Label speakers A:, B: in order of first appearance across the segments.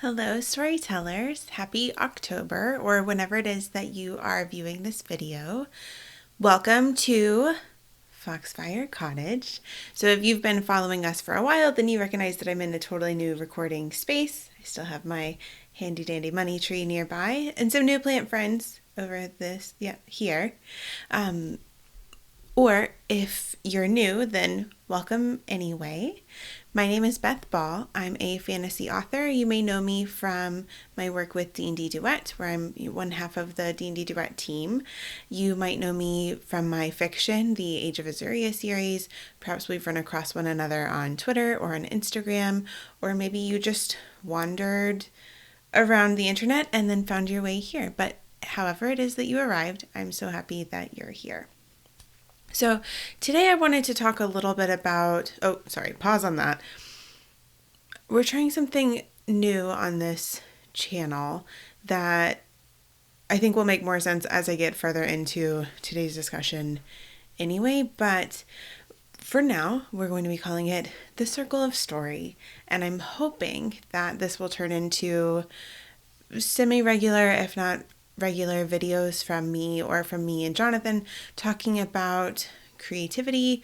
A: Hello, storytellers. Happy October, or whenever it is that you are viewing this video. Welcome to Foxfire Cottage. So if you've been following us for a while, then you recognize that I'm in a totally new recording space. I still have my handy dandy money tree nearby and some new plant friends over here. Or if you're new, then welcome anyway. My name is Beth Ball. I'm a fantasy author. You may know me from my work with D&D Duet, where I'm one half of the D&D Duet team. You might know me from my fiction, the Age of Azuria series. Perhaps we've run across one another on Twitter or on Instagram, or maybe you just wandered around the internet and then found your way here. But however it is that you arrived, I'm so happy that you're here. So today I wanted to talk a little bit about, pause on that. We're trying something new on this channel that I think will make more sense as I get further into today's discussion anyway, but for now, we're going to be calling it The Circle of Story, and I'm hoping that this will turn into semi-regular, if not regular videos from me and Jonathan talking about creativity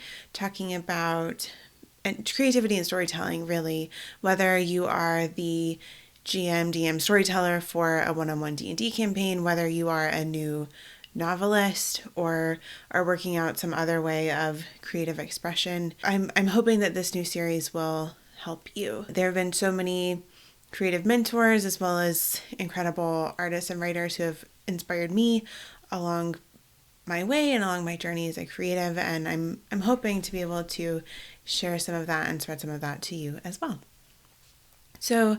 A: and storytelling, really, whether you are the DM storyteller for a one-on-one D&D campaign, whether you are a new novelist or are working out some other way of creative expression. I'm hoping that this new series will help you. There have been so many creative mentors as well as incredible artists and writers who have inspired me along my way and along my journey as a creative, and I'm hoping to be able to share some of that and spread some of that to you as well. So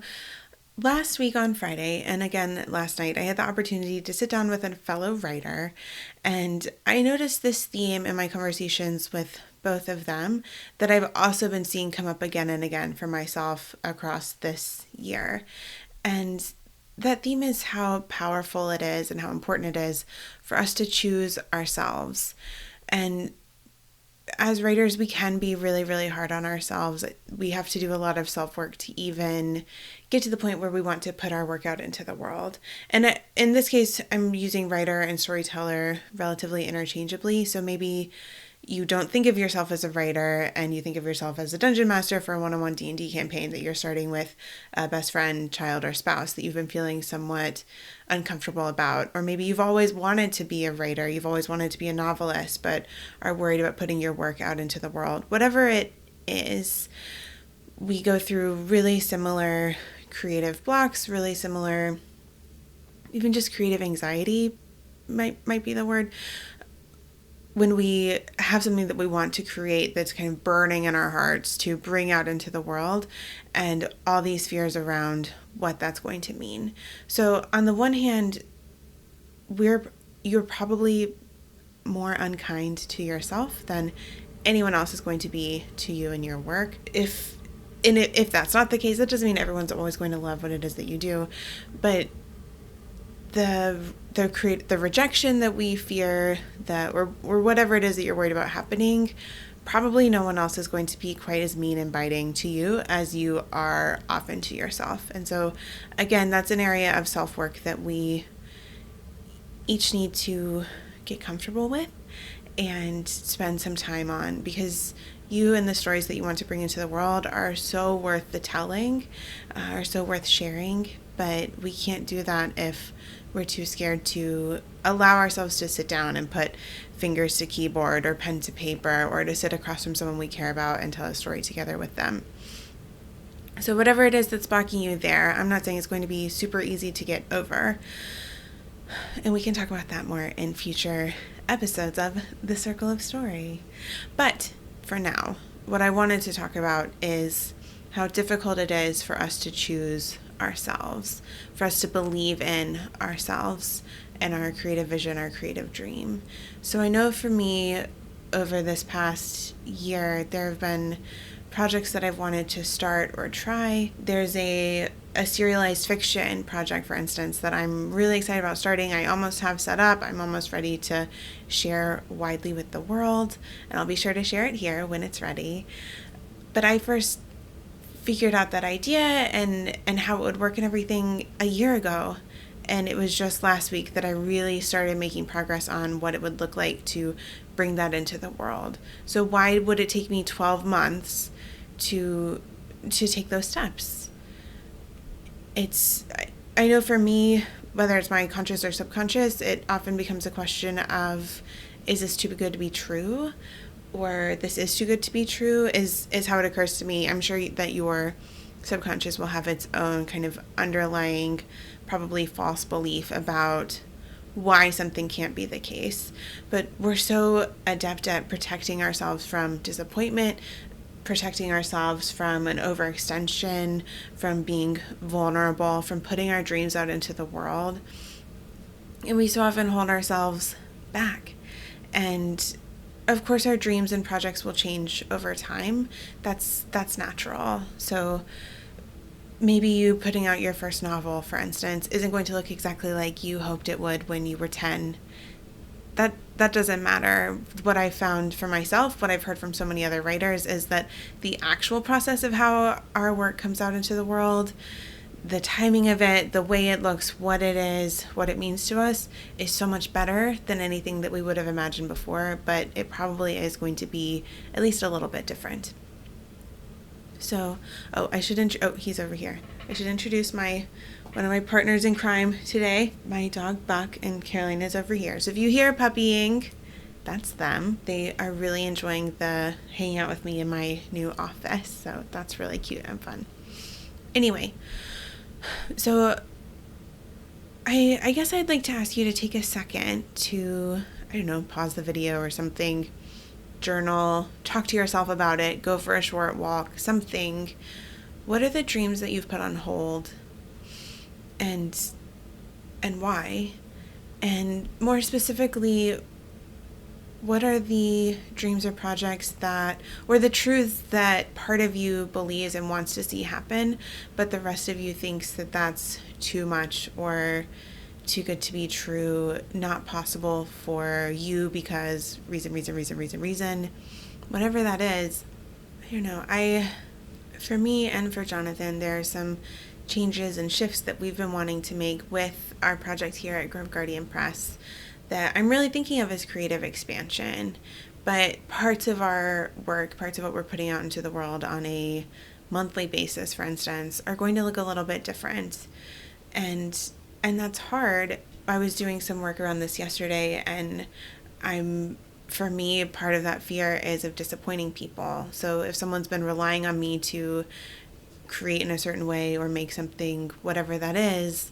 A: last week on Friday, and again last night, I had the opportunity to sit down with a fellow writer, and I noticed this theme in my conversations with both of them that I've also been seeing come up again and again for myself across this year. And that theme is how powerful it is and how important it is for us to choose ourselves. And as writers, we can be really, really hard on ourselves. We have to do a lot of self-work to even get to the point where we want to put our work out into the world. And in this case, I'm using writer and storyteller relatively interchangeably. So maybe you don't think of yourself as a writer and you think of yourself as a dungeon master for a one-on-one D&D campaign that you're starting with a best friend, child, or spouse that you've been feeling somewhat uncomfortable about. Or maybe you've always wanted to be a writer, you've always wanted to be a novelist, but are worried about putting your work out into the world. Whatever it is, we go through really similar creative blocks, really similar, even just creative anxiety might be the word, when we have something that we want to create that's kind of burning in our hearts to bring out into the world, and all these fears around what that's going to mean. So on the one hand, you're probably more unkind to yourself than anyone else is going to be to you and your work. If that's not the case, that doesn't mean everyone's always going to love what it is that you do, but the rejection that we fear, that or whatever it is that you're worried about happening, probably no one else is going to be quite as mean and biting to you as you are often to yourself. And so again, that's an area of self-work that we each need to get comfortable with and spend some time on, because you and the stories that you want to bring into the world are so worth the telling, are so worth sharing, but we can't do that if we're too scared to allow ourselves to sit down and put fingers to keyboard or pen to paper, or to sit across from someone we care about and tell a story together with them. So whatever it is that's blocking you there, I'm not saying it's going to be super easy to get over. And we can talk about that more in future episodes of The Circle of Story. But for now, what I wanted to talk about is how difficult it is for us to choose ourselves, for us to believe in ourselves and our creative vision, our creative dream. So I know for me, over this past year, there have been projects that I've wanted to start or try. There's a serialized fiction project, for instance, that I'm really excited about starting. I almost have set up. I'm almost ready to share widely with the world, and I'll be sure to share it here when it's ready. But I first figured out that idea and how it would work and everything a year ago. And it was just last week that I really started making progress on what it would look like to bring that into the world. So why would it take me 12 months to take those steps? I know for me, whether it's my conscious or subconscious, it often becomes a question of, is this too good to be true? Or this is too good to be true is how it occurs to me. I'm sure that your subconscious will have its own kind of underlying, probably false belief about why something can't be the case. But we're so adept at protecting ourselves from disappointment, protecting ourselves from an overextension, from being vulnerable, from putting our dreams out into the world. And we so often hold ourselves back. And of course, our dreams and projects will change over time. That's natural. So maybe you putting out your first novel, for instance, isn't going to look exactly like you hoped it would when you were 10. That doesn't matter. What I found for myself, what I've heard from so many other writers, is that the actual process of how our work comes out into the world, the timing of it, the way it looks, what it is, what it means to us, is so much better than anything that we would have imagined before, but it probably is going to be at least a little bit different. So, he's over here. I should introduce one of my partners in crime today, my dog Buck, and Caroline is over here. So if you hear puppying, that's them. They are really enjoying the hanging out with me in my new office, so that's really cute and fun. Anyway, so I guess I'd like to ask you to take a second to, pause the video or something, journal, talk to yourself about it, go for a short walk, something. What are the dreams that you've put on hold? And why? And more specifically, what are the dreams or projects or the truths that part of you believes and wants to see happen, but the rest of you thinks that that's too much or too good to be true, not possible for you because reason, whatever that is. I don't know. For me and for Jonathan, there are some changes and shifts that we've been wanting to make with our project here at Grove Guardian Press that I'm really thinking of as creative expansion. But parts of our work, parts of what we're putting out into the world on a monthly basis, for instance, are going to look a little bit different. And that's hard. I was doing some work around this yesterday, and for me, part of that fear is of disappointing people. So if someone's been relying on me to create in a certain way or make something, whatever that is,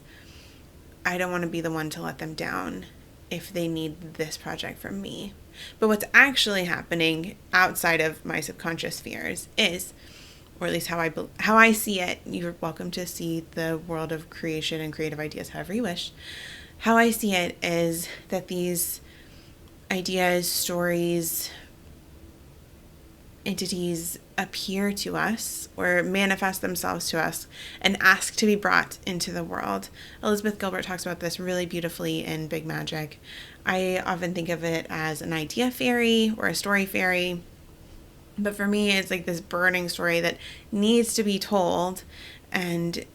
A: I don't want to be the one to let them down if they need this project from me. But what's actually happening outside of my subconscious fears is, or at least how I see it, you're welcome to see the world of creation and creative ideas however you wish. How I see it is that these ideas, stories, entities appear to us or manifest themselves to us and ask to be brought into the world. Elizabeth Gilbert talks about this really beautifully in Big Magic. I often think of it as an idea fairy or a story fairy, but for me it's like this burning story that needs to be told, and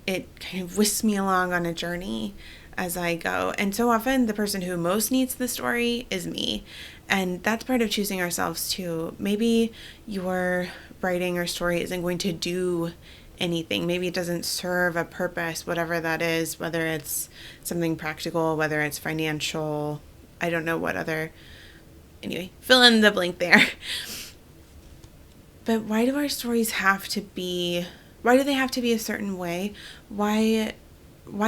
A: it kind of whisks me along on a journey as I go. And so often the person who most needs the story is me. And that's part of choosing ourselves too. Maybe your writing or story isn't going to do anything. Maybe it doesn't serve a purpose, whatever that is, whether it's something practical, whether it's financial, I don't know what other, anyway, fill in the blank there. But why do our stories have to be a certain way? Why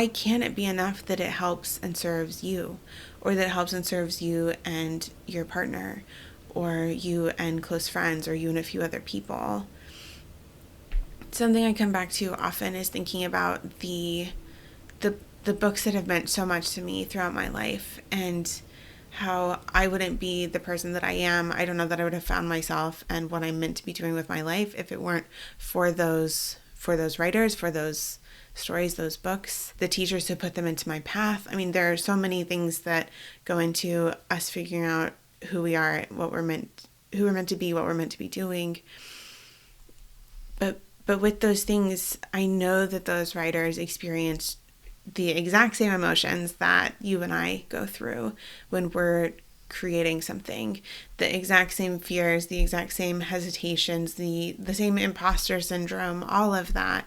A: can't it be enough that it helps and serves you, or that it helps and serves you and your partner, or you and close friends, or you and a few other people? Something I come back to often is thinking about the books that have meant so much to me throughout my life, and how I wouldn't be the person that I am. I don't know that I would have found myself and what I'm meant to be doing with my life if it weren't for those writers, for those stories, those books, the teachers who put them into my path. I mean, there are so many things that go into us figuring out who we are, who we're meant to be, what we're meant to be doing. But But with those things, I know that those writers experience the exact same emotions that you and I go through when we're creating something. The exact same fears, the exact same hesitations, the same imposter syndrome, all of that.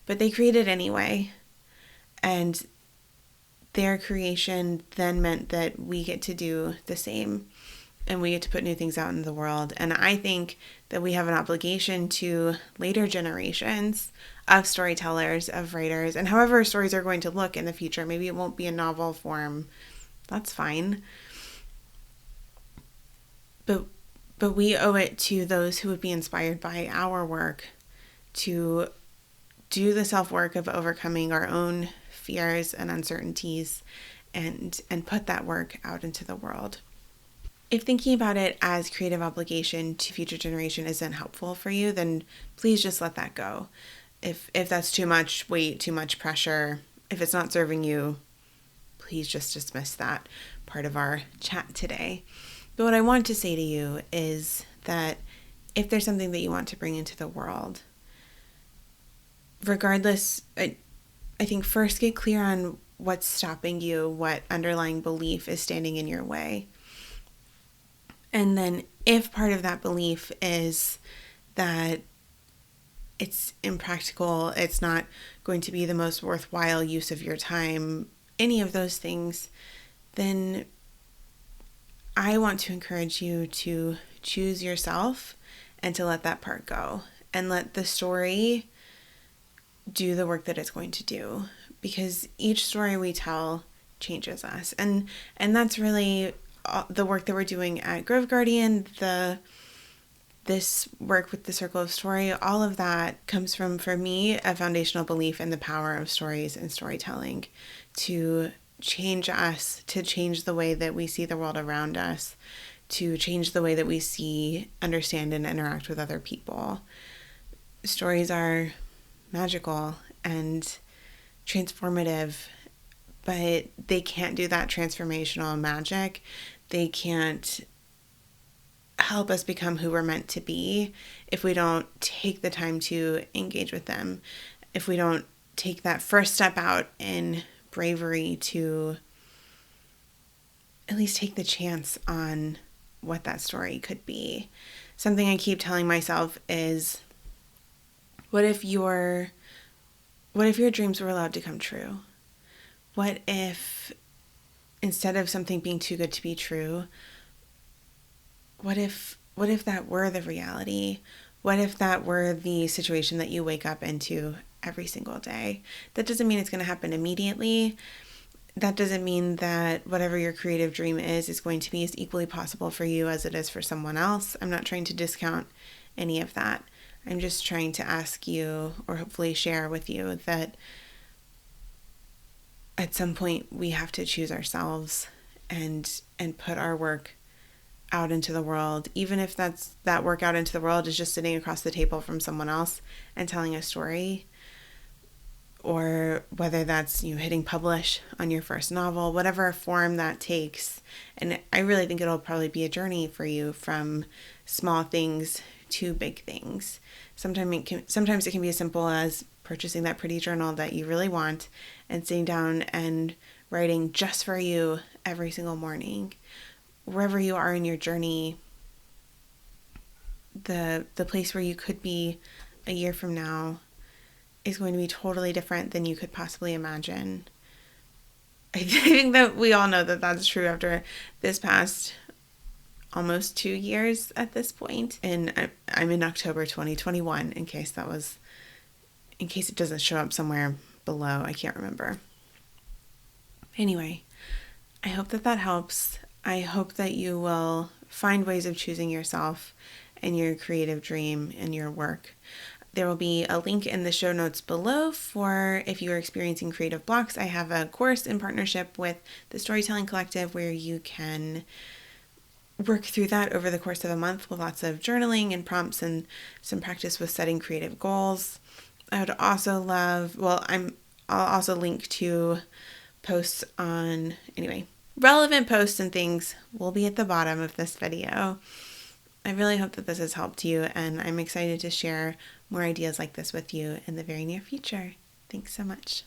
A: But they create it anyway. And their creation then meant that we get to do the same, and we get to put new things out into the world. And I think that we have an obligation to later generations of storytellers, of writers, and however stories are going to look in the future. Maybe it won't be in novel form. That's fine. But we owe it to those who would be inspired by our work to do the self-work of overcoming our own fears and uncertainties and put that work out into the world. If thinking about it as creative obligation to future generation isn't helpful for you, then please just let that go. If that's too much weight, too much pressure, if it's not serving you, please just dismiss that part of our chat today. But what I want to say to you is that if there's something that you want to bring into the world, regardless, I think first get clear on what's stopping you, what underlying belief is standing in your way. And then if part of that belief is that it's impractical, it's not going to be the most worthwhile use of your time, any of those things, then I want to encourage you to choose yourself and to let that part go and let the story do the work that it's going to do, because each story we tell changes us. And that's really the work that we're doing at Grove Guardian, this work with the Circle of Story, all of that comes from, for me, a foundational belief in the power of stories and storytelling to change us, to change the way that we see the world around us, to change the way that we see, understand, and interact with other people. Stories are magical and transformative, but they can't do that transformational magic. They can't help us become who we're meant to be if we don't take the time to engage with them, if we don't take that first step out in bravery to at least take the chance on what that story could be. Something I keep telling myself is, what if your dreams were allowed to come true? What if instead of something being too good to be true, what if that were the reality? What if that were the situation that you wake up into every single day? That doesn't mean it's going to happen immediately. That doesn't mean that whatever your creative dream is going to be as equally possible for you as it is for someone else. I'm not trying to discount any of that. I'm just trying to ask you, or hopefully share with you, that at some point we have to choose ourselves and put our work out into the world, even if that work out into the world is just sitting across the table from someone else and telling a story, or whether that's you hitting publish on your first novel, whatever form that takes. And I really think it'll probably be a journey for you from small things to big things. Sometimes it can be as simple as purchasing that pretty journal that you really want and sitting down and writing just for you every single morning. Wherever you are in your journey, the place where you could be a year from now is going to be totally different than you could possibly imagine. I think that we all know that that's true after this past almost 2 years at this point. And I'm in October 2021, in case it doesn't show up somewhere below. I can't remember. Anyway, I hope that helps. I hope that you will find ways of choosing yourself and your creative dream and your work. There will be a link in the show notes below for if you are experiencing creative blocks. I have a course in partnership with the Storytelling Collective where you can work through that over the course of a month with lots of journaling and prompts and some practice with setting creative goals. I would also I'll also link to posts on, relevant posts and things will be at the bottom of this video. I really hope that this has helped you, and I'm excited to share more ideas like this with you in the very near future. Thanks so much.